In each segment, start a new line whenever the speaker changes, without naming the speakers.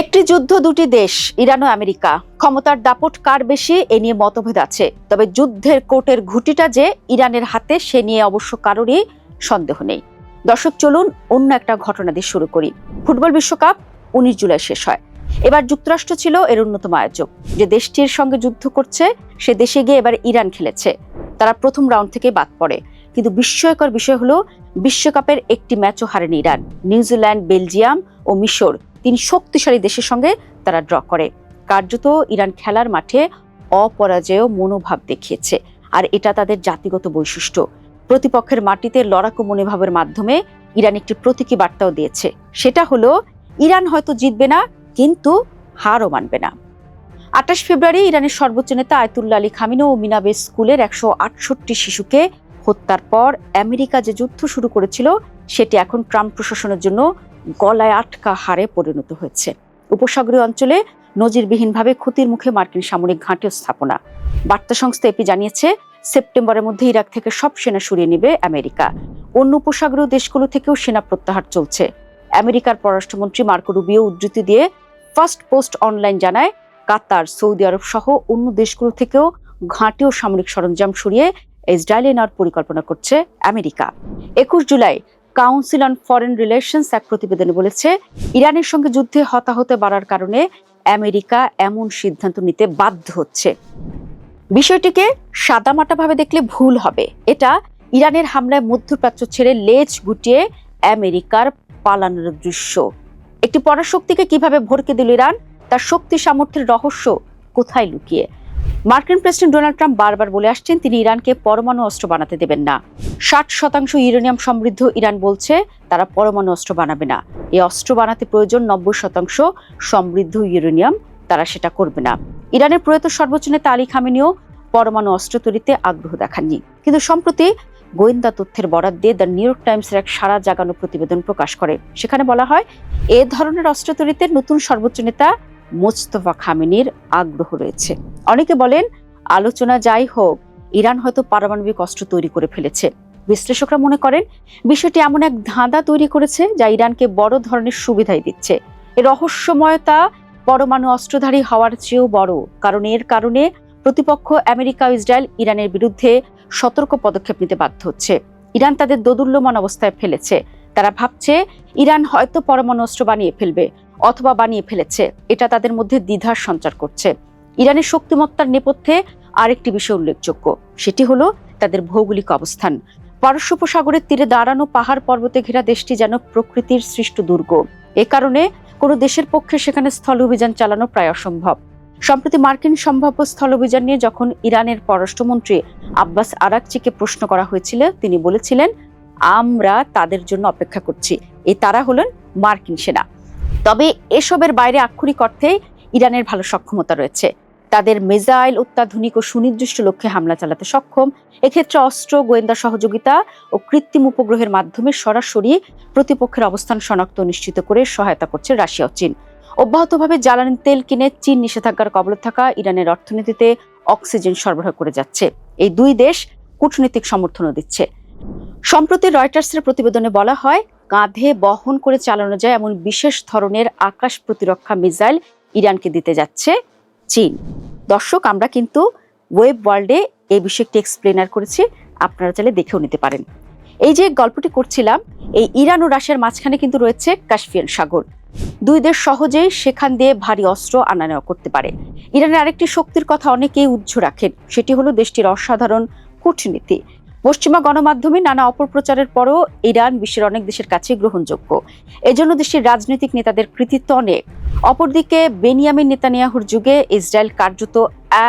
একটি যুদ্ধ দুটি দেশ, ইরান ও আমেরিকা। ক্ষমতার দাপট কার বেশি এ নিয়ে মতভেদ আছে, তবে যুদ্ধের কোটের ঘুঁটিটা যে ইরানের হাতে সে নিয়ে অবশ্য কারোরই সন্দেহ নেই। দর্শক, চলুন অন্য একটা ঘটনা দিয়ে শুরু করি। ফুটবল বিশ্বকাপ 19 জুলাই শেষ হয়। এবার যুক্তরাষ্ট্র ছিল এর অন্যতম আয়োজক। যে দেশটির সঙ্গে যুদ্ধ করছে সে দেশে গিয়ে এবার ইরান খেলেছে। তারা প্রথম রাউন্ড থেকে বাদ পড়ে, কিন্তু বিস্ময়কর বিষয় হলো বিশ্বকাপের একটি ম্যাচও হারেনি ইরান। নিউজিল্যান্ড, বেলজিয়াম ও মিশর, তিন শক্তিশালী দেশের সঙ্গে তারা ড্র করে। কার্যত ইরান খেলার মাঠে অপরাজেয় মনোভাব দেখিয়েছে, আর এটা তাদের জাতিগত বৈশিষ্ট্য। প্রতিপক্ষের মাটিতে লড়াকু মনোভাবের মাধ্যমে ইরান একটি প্রতীকী বার্তাও দিয়েছে। সেটা হলো ইরান হয়তো জিতবে না, কিন্তু হারও মানবে না। 28 ফেব্রুয়ারি ইরানের সর্বোচ্চ নেতা আয়াতুল্লাহ আলী খামিনি ও মিনাবে স্কুলের 168 শিশুকে হত্যার পর আমেরিকা যে যুদ্ধ শুরু করেছিল সেটি এখন ট্রাম্প প্রশাসনের জন্য গলায় আটকা হারে পরিণত হয়েছে। উপসাগরীয় অঞ্চলে নজিরবিহীনভাবে ক্ষতির মুখে মার্কিন সামরিক ঘাঁটি স্থাপনা। বার্তা সংস্থা এপি জানিয়েছে, সেপ্টেম্বরের মধ্যে ইরাক থেকে সব সেনা সরিয়ে নেবে আমেরিকা। অন্য উপসাগরীয় দেশগুলো থেকেও সেনা প্রত্যাহার চলছে। আমেরিকার পররাষ্ট্রমন্ত্রী মার্কো রুবিও উদ্ধৃতি দিয়ে ফার্স্ট পোস্ট অনলাইন জানায়, কাতার, সৌদি আরব সহ অন্য দেশগুলো থেকেও ঘাঁটি ও সামরিক সরঞ্জাম সরিয়ে ইসরায়েলে নেওয়ার পরিকল্পনা করছে America. 21 July council on foreign relations এক প্রতিবেদনে বলেছে, ইরানের সঙ্গে যুদ্ধে হতাহত বাড়ার কারণে আমেরিকা এমন সিদ্ধান্ত নিতে বাধ্য হচ্ছে। বিষয়টিকে সাদামাটাভাবে দেখলে ভুল হবে। এটা ইরানের হামলায় মধ্যপ্রাচ্য ছেড়ে লেজ গুটিয়ে আমেরিকার পালানোর দৃশ্য। একটি পরাশক্তিকে কিভাবে ভরকে দিল ইরান, তার শক্তি সামর্থ্যের রহস্য কোথায় লুকিয়ে? মার্কিন প্রেসিডেন্ট ডোনাল্ড ট্রাম্প বারবার বলে আসছেন তিনি ইরানকে পরমাণু অস্ত্র বানাতে দেবেন না। 60% ইউরেনিয়াম সমৃদ্ধ ইরান বলছে তারা পরমাণু অস্ত্র বানাবে না। এই অস্ত্র বানাতে প্রয়োজন 90% সমৃদ্ধ ইউরেনিয়াম, তারা সেটা করবে না। ইরানের প্রয়াত সর্বোচ্চ নেতা আলী খামেনিও পরমাণু অস্ত্র তৈরিতে আগ্রহ দেখাননি। কিন্তু সম্প্রতি গোয়েন্দা তথ্যের বরাত দিয়ে দ্য নিউ ইয়র্ক টাইমসের এক সারা জাগানো প্রতিবেদন প্রকাশ করে। সেখানে বলা হয়, এ ধরনের অস্ত্র তৈরিতে নতুন সর্বোচ্চ নেতা মোস্তফা খামেনির আগ্রহ রয়েছে। অনেকে বলেন, আলোচনা যাই হোক, ইরান হয়তো পারমাণবিক অস্ত্র তৈরি করে ফেলেছে। বিশ্লেষকরা মনে করেন বিষয়টি এমন এক ধাঁধা তৈরি করেছে যা ইরানকে বড় ধরনের সুবিধাই দিচ্ছে। এর রহস্যময়তা পরমাণু অস্ত্রধারী হওয়ার চেয়েও বড়, কারণ এর কারণে প্রতিপক্ষ আমেরিকা ও ইসরায়েল ইরানের বিরুদ্ধে সতর্ক পদক্ষেপ নিতে বাধ্য হচ্ছে। ইরান তাদের দোদুল্যমান অবস্থায় ফেলেছে। তারা ভাবছে ইরান হয়তো পরমাণু অস্ত্র বানিয়ে ফেলবে অথবা বানিয়ে ফেলেছে। এটা তাদের মধ্যে দ্বিধার সঞ্চার করছে। ইরানের শক্তিমত্তার নেপথ্যে আরেকটি বিষয় উল্লেখযোগ্য, সেটি হলো তাদের ভৌগোলিক অবস্থান। পারস্য উপসাগরের তীরে দাঁড়ানো পাহাড় পর্বতে ঘেরা দেশটি যেন প্রকৃতির সৃষ্ট দুর্গ। এ কারণে কোনো দেশের পক্ষে সেখানে স্থল অভিযান চালানো প্রায় অসম্ভব। সম্প্রতি মার্কিন সম্ভাব্য স্থল অভিযান নিয়ে যখন ইরানের পররাষ্ট্রমন্ত্রী আব্বাস আরাকচিকে প্রশ্ন করা হয়েছিল, তিনি বলেছিলেন, আমরা তাদের জন্য অপেক্ষা করছি। তারা হলেন মার্কিন সেনা। তবে এসবের বাইরে আক্ষরিক অর্থে ইরানের ভালো সক্ষমতা রয়েছে। তাদের মিসাইল অত্যাধুনিক ও সুনির্দিষ্ট লক্ষ্যে হামলা চালাতে সক্ষম। এক্ষেত্রে অস্ত্র, গোয়েন্দা সহযোগিতা ও কৃত্রিম উপগ্রহের মাধ্যমে সরাসরি প্রতিপক্ষের অবস্থান শনাক্ত নিশ্চিত করে সহায়তা করছে রাশিয়া ও চীন। অব্যাহতভাবে জ্বালানি তেল কিনে চীন নিষেধাজ্ঞার কবলে থাকা ইরানের অর্থনীতিতে অক্সিজেন সরবরাহ করে যাচ্ছে। এই দুই দেশ কূটনৈতিক সমর্থনও দিচ্ছে। সম্প্রতি রয়টার্সের প্রতিবেদনে বলা হয়, কাঁধে বহন করে চালানো যায় এমন বিশেষ ধরনের আকাশ প্রতিরক্ষা মিসাইল ইরানকে দিতে যাচ্ছে চীন। দর্শক, আমরা কিন্তু ওয়েব ওয়ার্ল্ডে এই বিষয়টি এক্সপ্লেনার করেছি, আপনারা চাইলে দেখেও নিতে পারেন। এই যে গল্পটি করছিলাম, এই ইরান ও রাশিয়ার মাঝখানে কিন্তু রয়েছে কাস্পিয়ান সাগর। দুই দেশ সহজেই সেখান দিয়ে ভারী অস্ত্র আনা নেওয়া করতে পারে। ইরানের আরেকটি শক্তির কথা অনেকেই উজ্জ্ব রাখেন, সেটি হলো দেশটির অসাধারণ কূটনীতি। পশ্চিমা গণমাধ্যমে নানা অপপ্রচারের পরও ইরান বিশ্বের অনেক দেশের কাছে গ্রহণযোগ্য। এজন্য দেশের রাজনৈতিক নেতাদের কৃতিত্ব অনেক। অপরদিকে বেনিয়ামিন নেতানিয়াহুর যুগে ইসরায়েল কার্যত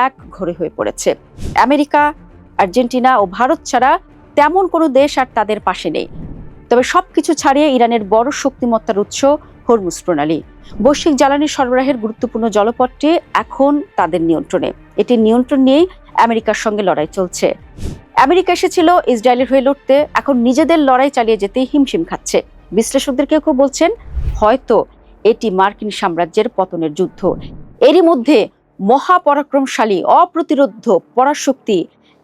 এক ঘরে হয়ে পড়েছে। আমেরিকা, আর্জেন্টিনা ও ভারত ছাড়া তেমন কোনো দেশ আর তাদের পাশে নেই। তবে সবকিছু ছাড়িয়ে ইরানের বড় শক্তিমত্তার উৎস হরমুজ প্রণালী। বৈশ্বিক জ্বালানি সরবরাহের গুরুত্বপূর্ণ জলপথটি এখন তাদের নিয়ন্ত্রণে। এটির নিয়ন্ত্রণ নিয়েই আমেরিকার সঙ্গে লড়াই চলছে। আমেরিকা এসেছিল ইসরায়েলের হয়ে লড়তে, এখন নিজেদের লড়াই চালিয়ে যেতেই হিমশিম খাচ্ছে। বিশ্লেষকদের কেউ কেউ বলছেন, হয়তো এটি মার্কিন সাম্রাজ্যের পতনের যুদ্ধ। এরই মধ্যে মহাপরাক্রমশালী, অপ্রতিরোধ্য পরাশক্তি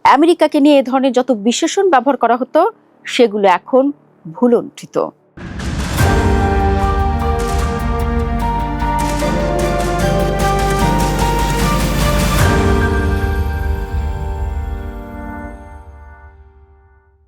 আমেরিকাকে নিয়ে এ ধরনের যত বিশেষণ ব্যবহার করা হতো, সেগুলো এখন ভুলুণ্ঠিত।